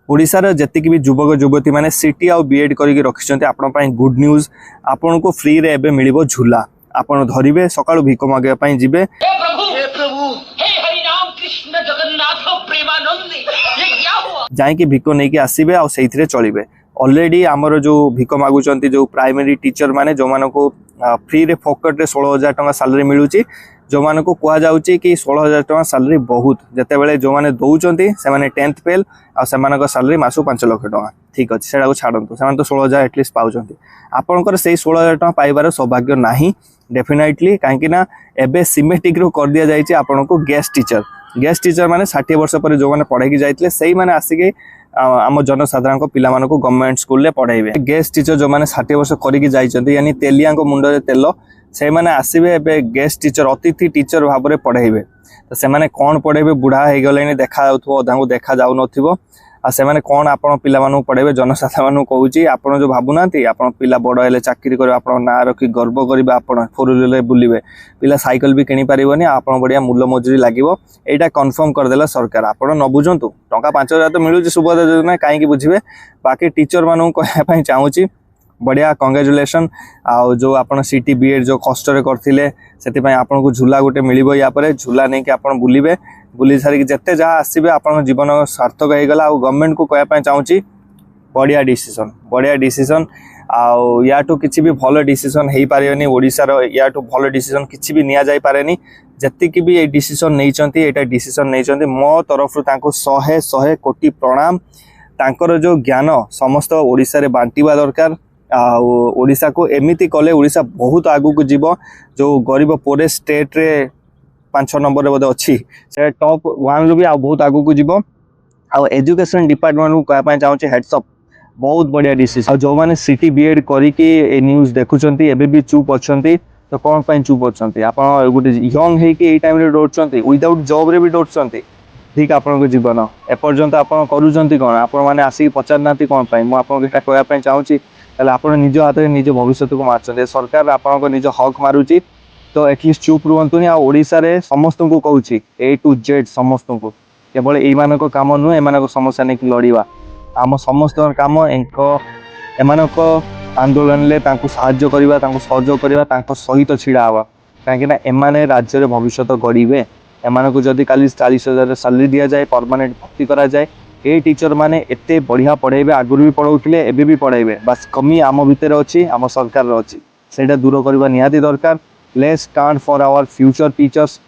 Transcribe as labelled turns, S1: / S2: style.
S1: ओडिशार जतिक भी युवक युवती मैंने सीटी आउ बीएड करके रखिंट आपण गुड न्यूज आपण को फ्री रे एबे मिलिबो झूला आपण धरिबे सकाळु भिक मागे पई जिबे जाइए भिक नहीं कि आसबे आ चलिए ऑलरेडी आमर जो भिक मागुंट जो प्राइमरी टीचर माने जो मान को फ्री रे फोकट रे 16,000 टका सैलरी मिलूँ जो मान को कह जाउची कि 16,000 टका सैलरी बहुत जिते बड़े जो मैंने दौरान से 10th फेल आ सैलरी मासु 5 लाख टका ठीक अच्छे से छाड़ू से तो 16,000 एटलिस्ट पाँच आपंकर से 16,000 टका पाइबार सौभाग्य नहीं डेफिनेटली कहीं एबे सिमेट्रिक रो कर दि जाए आपन को गेस्ट टीचर माने 60 वर्ष पर जो मैंने पढ़े जाते से मैंने आसिक आम जनसाधारण पिला को गवर्नमेंट स्कूल रे पढ़ेबे गेस्ट टीचर जो मैंने 60 वर्ष करके यानी तेलिया मुंडे तेल से मैंने आसबे एबे गेस्ट टीचर अतिथि टीचर भाव में पढ़ेबे तो से मैंने कौन पढ़ेबे बुढ़ा हो गले देखा अधा को देखा जाऊ नथिबो आ से मैंने कौन आपण पिला मानू पढ़ेबे जनसाधारण कहूँ आपण जो भावुना आपण पिला बड़ हेले चाकरी कर आपण ना रखी गर्व करेंगे आपण 4 व्हीलर बुलिबे पिला साइकिल भी किनी पारिबनी आपण बढ़िया मूल्य मजूरी लागिवो एटा कन्फर्म करदेला सरकार आपण न बुझंतु टंका 5,000 तो मिलुची सुभद्रा योजना कहीं बुझे बाकी टीचर मानू कहवाई चाहूँगी बढ़िया कंग्रेचुलेसन आउ जो आपण सीटी बीएड जो कष्ट करते से आपन को झूला गोटे मिलिबो या पर झूला नहीं कि आपण बुलिबे बुली सारी जिते जहाँ आसबे आपण जीवन सार्थक हो गला और गवर्नमेंट को कहवाई चाहूँगी बढ़िया डिसीजन आउ याठू किसी भी भल डिसीजन हो पारे ओडिशार याठू भल डिसीजन किसी भी निया जाई पारेनी जतिक भी ये डिसीजन नहीं डिसीजन नहीं मो तरफ 100 कोटी प्रणाम तांकर जो ज्ञान समस्त ओडिशा रे बांटिबा दरकार ओडिशा को एमिति कले ओडिशा बहुत आगु को जीव जो गरीब पोरे स्टेट रे 5 नंबर बोधे अच्छी से टॉप 1 भी बहुत आगु को जीव आ एजुकेशन डिपार्टमेंट को कहवाई चाहूँगी हेड्सअप बहुत बढ़िया डिसीजन जो मैंने सीटी बीएड करके न्यूज देखुंत एबे भी चुप अच्छा तो कौन पाई चुप अच्छा आप गोटे यंग है टाइम डोर विदाउट जॉब रे भी डोर ठीक आपन जीवन एपर्यंत आप करूँ कौन आप मैंने आसिक पचारना कौन पाई मुझे कहवाई चाहूँगी आप निज हाथ में निज भविष्य को मार्च सरकार आपन निज हक मारुची तो एटलिस्ट चुप रुहतुनि ओडिशा रे समस्त को कहूँ A to Z समस्त को केवल ये काम नुह एम समस्या नहीं लड़वा आम समस्त कम एमानक आंदोलन में साहाय्य करवा सहयोग करवा सहित छिड़ा हवा कहीं एमाने राज्य रे भविष्य गढ़े एमान को जदि काली 40,000 सैलरी दि जाए परमानेंट भर्ती करा जाए ये टीचर माने एते बढ़िया पढ़ेबे आगुरी भी पढ़ाउथिले एबे भी पढ़ेबे बस कमी आम भितर अच्छी आम सरकार अच्छी सेटा दूर करबा निहाती दरकार let's stand for our future teachers